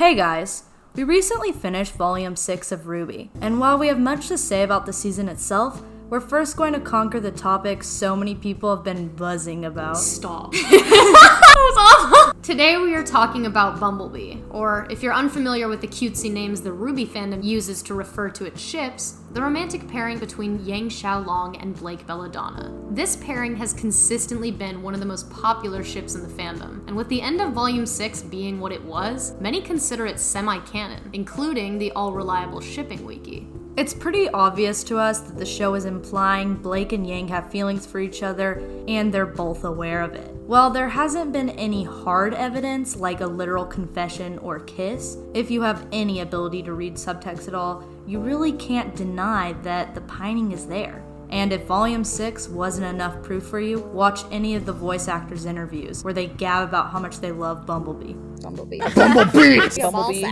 Hey guys, we recently finished Volume 6 of RWBY, and while we have much to say about the season itself, we're first going to conquer the topic so many people have been buzzing about. Stop. That was awful! Today we are talking about Bumblebee, or if you're unfamiliar with the cutesy names the RWBY fandom uses to refer to its ships, the romantic pairing between Yang Xiaolong and Blake Belladonna. This pairing has consistently been one of the most popular ships in the fandom, and with the end of Volume 6 being what it was, many consider it semi-canon, including the all-reliable shipping wiki. It's pretty obvious to us that the show is implying Blake and Yang have feelings for each other, and they're both aware of it. While there hasn't been any hard evidence, like a literal confession or kiss, if you have any ability to read subtext at all, you really can't deny that the pining is there. And if Volume 6 wasn't enough proof for you, watch any of the voice actors' interviews where they gab about how much they love Bumblebee. Bumblebee. Bumblebee.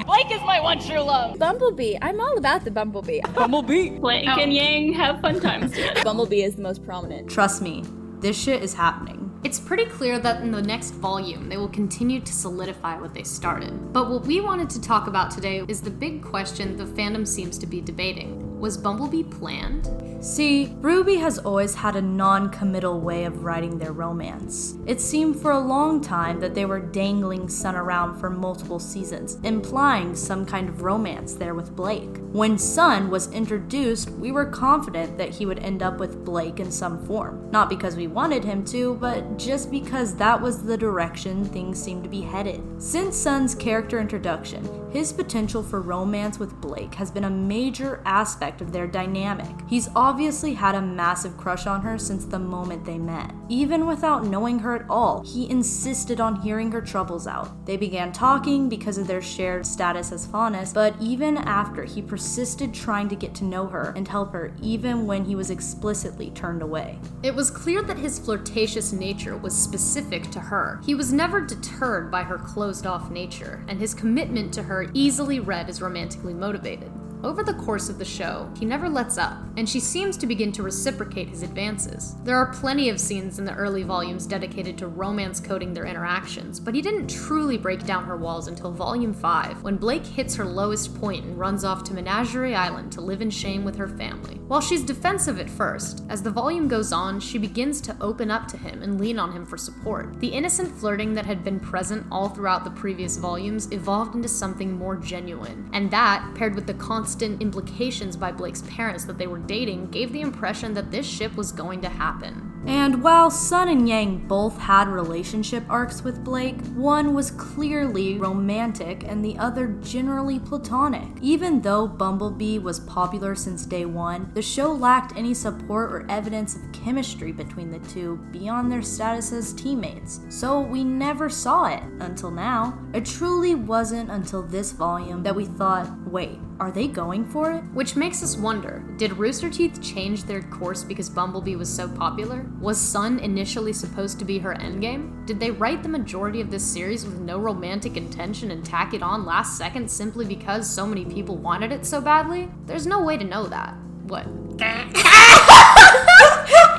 Blake is my one true love. Bumblebee. I'm all about the Bumblebee. Bumblebee. Blake and Yang have fun times together. Bumblebee is the most prominent. Trust me, this shit is happening. It's pretty clear that in the next volume, they will continue to solidify what they started. But what we wanted to talk about today is the big question the fandom seems to be debating. Was Bumblebee planned? See, RWBY has always had a non-committal way of writing their romance. It seemed for a long time that they were dangling Sun around for multiple seasons, implying some kind of romance there with Blake. When Sun was introduced, we were confident that he would end up with Blake in some form. Not because we wanted him to, but just because that was the direction things seemed to be headed. Since Sun's character introduction, his potential for romance with Blake has been a major aspect of their dynamic. He's obviously had a massive crush on her since the moment they met. Even without knowing her at all, he insisted on hearing her troubles out. They began talking because of their shared status as Faunus, but even after, he persisted trying to get to know her and help her even when he was explicitly turned away. It was clear that his flirtatious nature was specific to her. He was never deterred by her closed-off nature, and his commitment to her easily read as romantically motivated. Over the course of the show, he never lets up, and she seems to begin to reciprocate his advances. There are plenty of scenes in the early volumes dedicated to romance coding their interactions, but he didn't truly break down her walls until Volume 5, when Blake hits her lowest point and runs off to Menagerie Island to live in shame with her family. While she's defensive at first, as the volume goes on, she begins to open up to him and lean on him for support. The innocent flirting that had been present all throughout the previous volumes evolved into something more genuine, and that, paired with the constant implications by Blake's parents that they were dating, gave the impression that this ship was going to happen. And while Sun and Yang both had relationship arcs with Blake, one was clearly romantic and the other generally platonic. Even though Bumblebee was popular since day one, the show lacked any support or evidence of chemistry between the two beyond their status as teammates, so we never saw it until now. It truly wasn't until this volume that we thought, wait, are they going for it? Which makes us wonder, did Rooster Teeth change their course because Bumblebee was so popular? Was Sun initially supposed to be her endgame? Did they write the majority of this series with no romantic intention and tack it on last second simply because so many people wanted it so badly? There's no way to know that. What?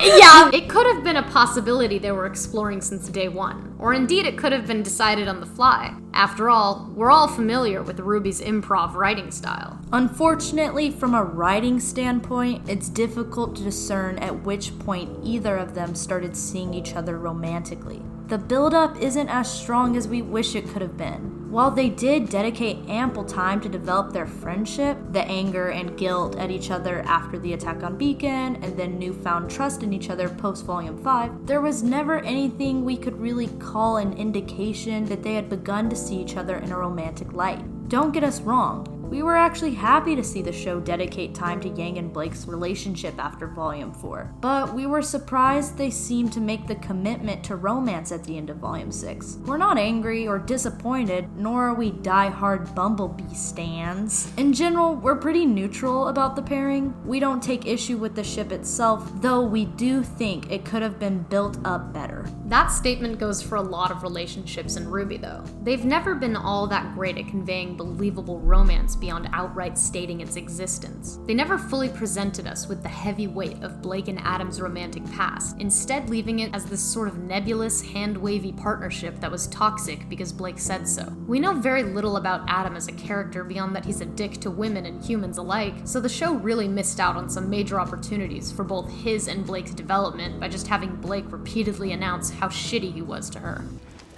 Yeah, it could have been a possibility they were exploring since day one, or indeed it could have been decided on the fly. After all, we're all familiar with RWBY's improv writing style. Unfortunately, from a writing standpoint, it's difficult to discern at which point either of them started seeing each other romantically. The build-up isn't as strong as we wish it could have been. While they did dedicate ample time to develop their friendship, the anger and guilt at each other after the attack on Beacon, and then newfound trust in each other post-Volume 5, there was never anything we could really call an indication that they had begun to see each other in a romantic light. Don't get us wrong. We were actually happy to see the show dedicate time to Yang and Blake's relationship after Volume 4, but we were surprised they seemed to make the commitment to romance at the end of Volume 6. We're not angry or disappointed, nor are we die-hard Bumblebee stans. In general, we're pretty neutral about the pairing. We don't take issue with the ship itself, though we do think it could have been built up better. That statement goes for a lot of relationships in RWBY though. They've never been all that great at conveying believable romance beyond outright stating its existence. They never fully presented us with the heavy weight of Blake and Adam's romantic past, instead leaving it as this sort of nebulous, hand-wavy partnership that was toxic because Blake said so. We know very little about Adam as a character beyond that he's a dick to women and humans alike, so the show really missed out on some major opportunities for both his and Blake's development by just having Blake repeatedly announce how shitty he was to her.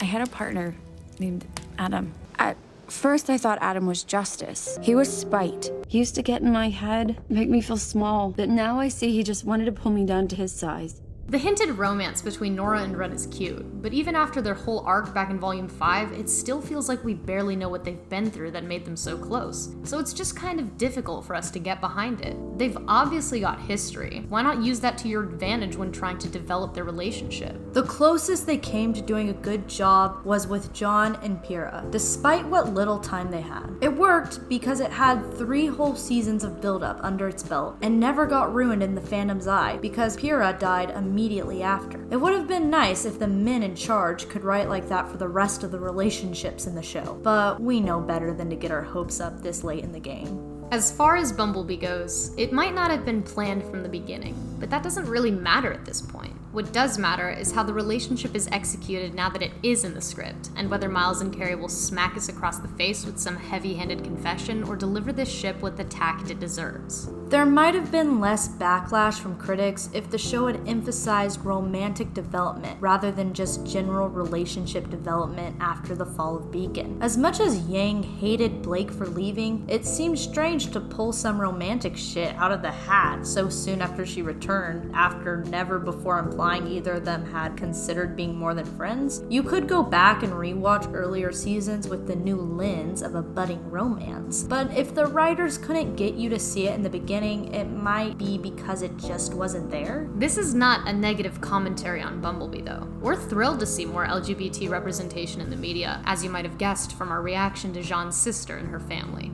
I had a partner named Adam. At first I thought Adam was justice. He was spite. He used to get in my head, make me feel small, but now I see he just wanted to pull me down to his size. The hinted romance between Nora and Ren is cute, but even after their whole arc back in Volume 5, it still feels like we barely know what they've been through that made them so close. So it's just kind of difficult for us to get behind it. They've obviously got history. Why not use that to your advantage when trying to develop their relationship? The closest they came to doing a good job was with John and Pyrrha, despite what little time they had. It worked because it had 3 whole seasons of build-up under its belt and never got ruined in the fandom's eye because Pyrrha died immediately after. It would have been nice if the men in charge could write like that for the rest of the relationships in the show, but we know better than to get our hopes up this late in the game. As far as Bumblebee goes, it might not have been planned from the beginning, but that doesn't really matter at this point. What does matter is how the relationship is executed now that it is in the script, and whether Miles and Carrie will smack us across the face with some heavy-handed confession or deliver this ship with the tact it deserves. There might have been less backlash from critics if the show had emphasized romantic development rather than just general relationship development after the fall of Beacon. As much as Yang hated Blake for leaving, it seemed strange to pull some romantic shit out of the hat so soon after she returned, after never before implying either of them had considered being more than friends. You could go back and rewatch earlier seasons with the new lens of a budding romance, but if the writers couldn't get you to see it in the beginning, it might be because it just wasn't there. This is not a negative commentary on Bumblebee, though. We're thrilled to see more LGBT representation in the media, as you might have guessed from our reaction to Jean's sister and her family.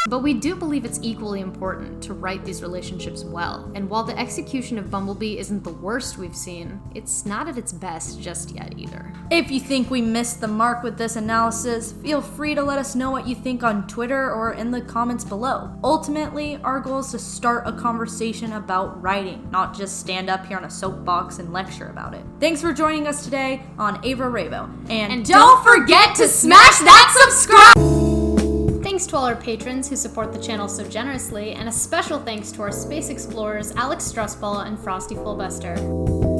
But we do believe it's equally important to write these relationships well, and while the execution of Bumblebee isn't the worst we've seen, it's not at its best just yet either. If you think we missed the mark with this analysis, feel free to let us know what you think on Twitter or in the comments below. Ultimately, our goal is to start a conversation about writing, not just stand up here on a soapbox and lecture about it. Thanks for joining us today on RWBY, and don't forget to smash that subscribe! Thanks to all our patrons who support the channel so generously, and a special thanks to our space explorers Alex Strussball and Frosty Fullbuster.